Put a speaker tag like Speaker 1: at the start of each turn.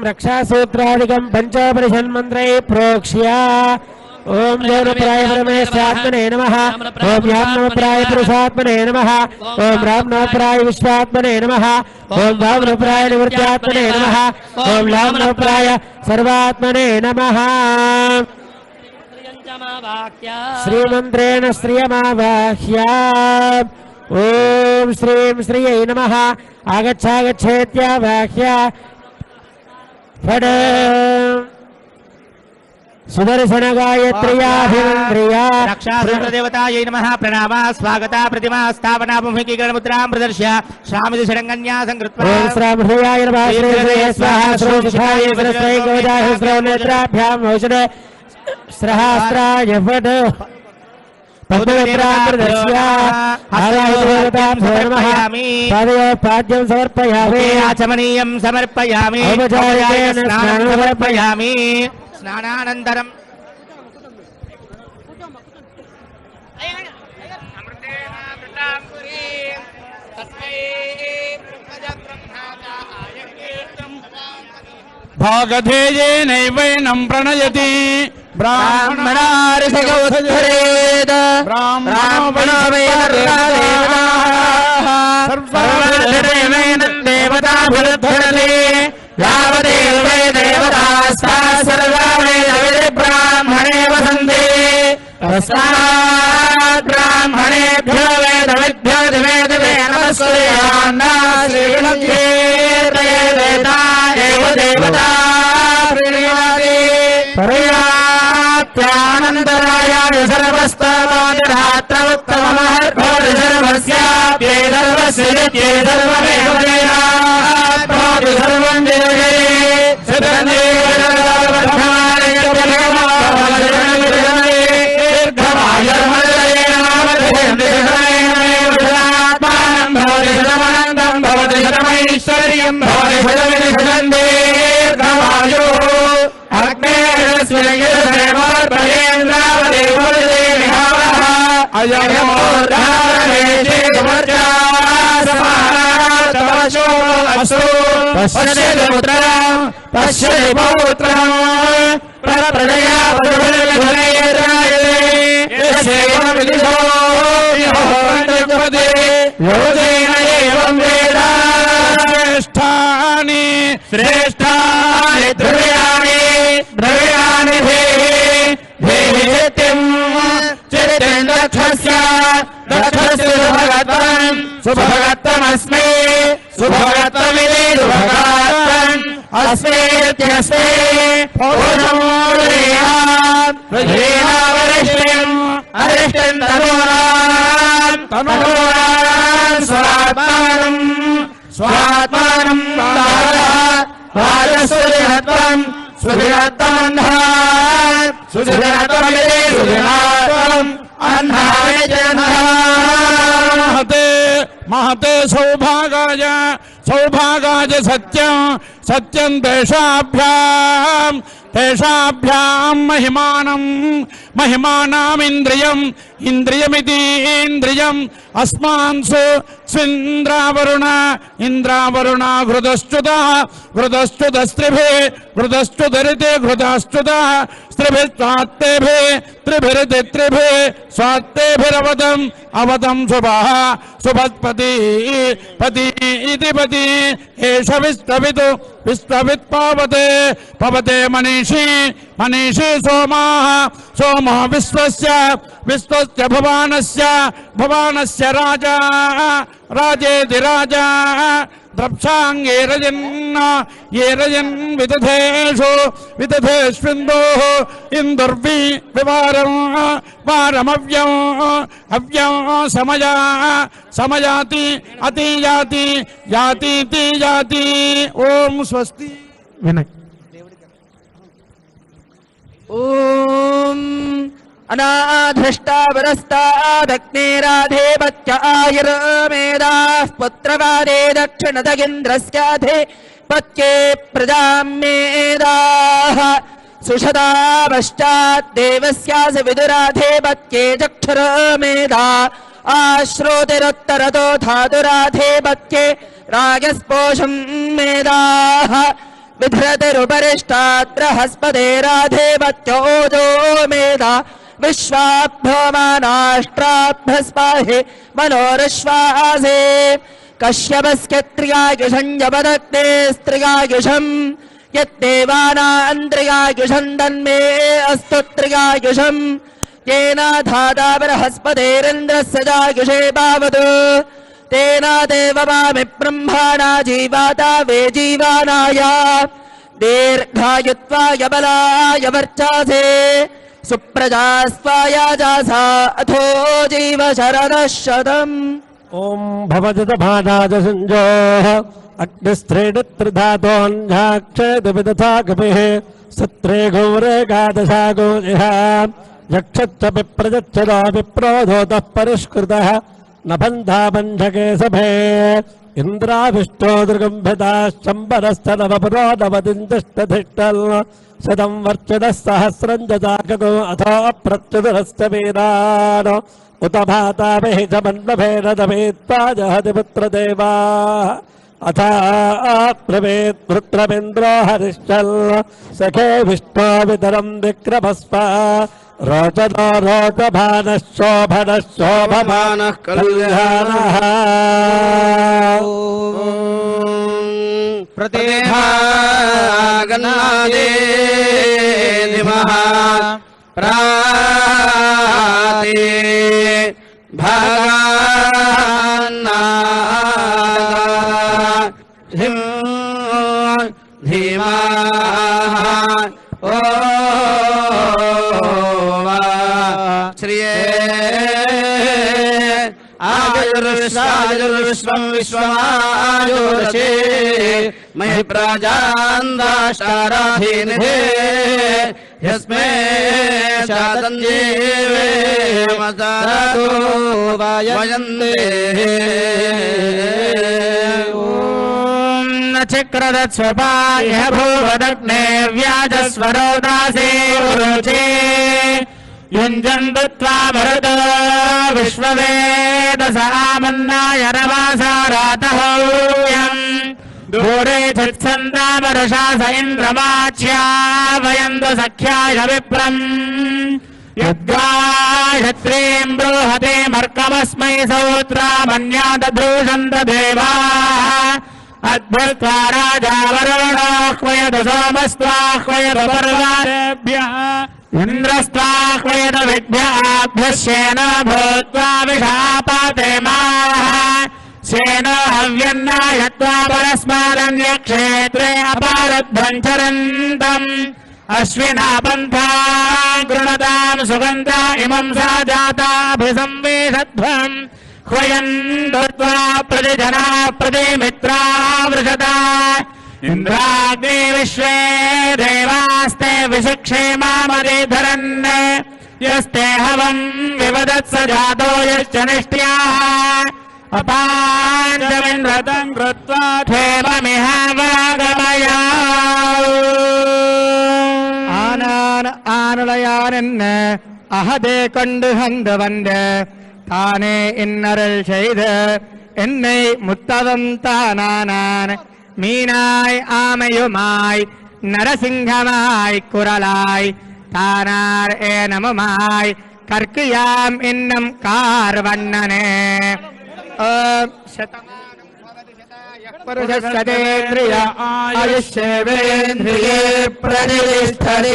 Speaker 1: रक्षासूत्रादिकं पंचोपनिषन्मन्त्रै प्रोक्ष्य ओम ज्ञानप्राय परमेश्वरात्मने नमः। ओम याम्नप्राय पुरुषात्मने नमः। ओम रामनप्राय विश्वात्मने नमः। ओम वामनप्राय निवृत्त्यात्मने नमः। ओम लामनप्राय सर्वात्मने नमः। श्रीमन्त्रेण श्रियमावाह्य ओम श्रीं श्रियै नमः। आगच्छागच्छेत्यावाह्य फड सुदर्शन गायत्र्याभिमन्त्र्या
Speaker 2: रक्षासूत्रदेवतायै नमः। प्रणामा स्वागता प्रतिमा स्थापना भूमिकीकरणमुद्रां प्रदर्श्य श्रामिति षडङ्गन्यासं कृत्वा
Speaker 1: ओम श्रामह्रयाय नमः। श्री स्वाहा श्रोषाय सरस्वै गोदाय श्रवणेत्राभ्यां भूषण सहस्राय फट पद्मत्रां प्रदर्श्य आराधनां समर्पयामि। पादयोः पाद्यं समर्पयामि।
Speaker 2: आचमनीयं समर्पयामि।
Speaker 1: औपचारिकेन स्नानं समर्पयामि।
Speaker 2: स्नानानन्तरं
Speaker 3: भागधेयेनैवैनं प्रणयति
Speaker 2: ब्राह्मणार्षगोद्धरेद देवताभिरुद्धरति यावदेव वै देवतास्ताः सर्वा ब्राह्मणे वसन्ति तस्मात् ब्राह्मणेभ्यो वेदविद्भ्यो दिवे दिवे नमस्कुर्यान्न श्रीलङ्केर्देव देवता पर्याप्त्यानन्तरायाय सर्वस्तमोरात्रमुत्तममहर्भवति सर्वस्याप्ये सर्वस्य नित्ये सर्वमेव भवति सर्वं जगते ऐश्वर्यं भवति दीर्घमायु पश्यति पौत्रं प्रजया योगेन एवं वेद श्रेष्ठानि द्रव्याणि द्रव्याणि देहि चित्तं दक्षस्य सुभगत्वमस्मि सुभगत्वमिति सुभगत्वम् अस्मेत्यस्मे वरिष्ठम् अरिष्टं तनूनां स्वात्मानं सुधिरत्वं सुधिरत्वमिति सुधिरत्वम्
Speaker 3: महते सौभागाय सौभागाय सत्यं तेषाभ्यां महिमानामिन्द्रियम् इंद्रियमिति इंद्रियम् अस्मांसु इंद्रावरुणा घृतश्च्युतस्त्रिभिः स्त्रिभिस्त्वात्तेभिः त्रिभिरिति त्रिभिः स्वात्तेभिरवदम् शुभः सुभत्पति पति इति पति एष विश्ववित् पवते मनीषी सोमो विश्वस्य भुवनस्य राजा राजेति राजा द्रप्साङ्गे रजन् विदधेष्विन्दोः इन्दुर्वी वारमव्यं समयाति अतियाति यातीति याति। ओम स्वस्ति।
Speaker 2: ओम अनाधृष्टा वरस्तादग्नेराधे बच्च आयुर्मेदाः पुत्रवादे दक्षिणदगिन्द्रस्याधे पत्ये प्रजां मेदाः सुषदा पश्चात् देवस्यास विदुराधे पत्ये चक्षुरमेधा आश्रोतिरुत्तरतो धातुराधे पत्ये राजस्पोषं मेदाः
Speaker 4: विधृतिरुपरिष्टाद्रहस्पतेराधेवत्योजो मेधा विश्वाभ्यमानाष्ट्राभ्यस्पाहि मनोरश्वासे कश्यपस्यत्रियायुषं जपदग्ने स्त्रियायुषं यद्देवानान्द्रियायुषं तन्मे अस्तु त्रियायुषं येन धाता बृहस्पतिरिन्द्रस्य जायुषे पावतु तेन देवमामि ब्रह्मणा जीवाता वे जीवानाय दीर्घायुत्वाय बलाय वर्चासे सुप्रजास्त्वाय जासा अथो जीव शरदः शतम्
Speaker 1: ओम भवजत भानाज संजोः अग्निस्त्रीणित्रिधातोऽन्याक्षेदविदथा कपिः सत्रे गौरेकादशा गोजिः यक्षच्च विप्रजच्छदा विप्रोधोतः परिष्कृतः नभन्धा पञ्चके सभे इन्द्राविष्टो दृगम्भिताश्चम्बरस्थलवपुरो नवदिञ्जष्टधिष्ठल् शतं वर्चदः सहस्रं जजाकगो अथो प्रच्युतरस्य वीरान् उत भाताभिः च मन्मभेन दभेत्वा जहति पुत्रदेवाः अथ ब्रवीत् पुत्रमिन्द्रो हरिश्चल् सखे विष्णो वितरं विक्रमस्व रोचनो रोचभानः शोभनः शोभमानः कल्याणः
Speaker 4: प्रतिभागन्नादे धिमः प्राते भगान्नागा धीमः ओ श्रिये आयुर्विश्वं विश्वमायुषे महि प्राजान्दाशाराधीनिधे यस्मै शातञ्जीवे मसादो वयन्दे
Speaker 2: चक्रदत्स्वपाय भूवदग्ने व्याजस्वरो दासे उरुचे युञ्जन्तु भरतो विश्ववेदसामन्नाय रमासारातहौयम् दूरे चित्सन्दामरुषास इन्द्रमाच्या वयन्तु सख्याय विप्रम् यद्गायत्रीम् बृहते मर्कमस्मै सौत्रामन्यादधूषन्त देवाः अद्भुत्वा राजा वरुणोऽह्वयतु सोमस्त्वाह्वयतु पर्वारेभ्यः इन्द्रस्त्वाह्वयतु विद्याभ्यः शेन भूत्वा विषापातेमाः शेनो हव्यन्नायत्वा परस्मादन्यक्षेत्रे अपारध्वम् चरन्तम् अश्विना पन्था गृणताम् सुगन्धा इमम् सा जाताभिसंवेशध्वम् ह्वयन्तु त्वा प्रतिजना प्रतिमित्रा वृषता इन्द्राग्ने विश्वे देवास्ते विशिक्षेमामधिधरन् यस्ते हवम् विवदत्स जातो यश्च निष्ट्याः अपाञ्चमिन्द्रतम् कृत्वा क्षेममिह वागमया
Speaker 4: ஆனலையான் அகதே கொண்டு வந்தவந்த தானே இன்னருள் செய்த என்னை முத்தவம் தானானான் மீனாய் ஆமையுமாய் நரசிங்கமாய் குரலாய் தானார் ஏனமுமாய் கற்கியாம் இன்னம் கார்வண்ணனே आयुष्येवेन्द्रिये प्रतिष्ठते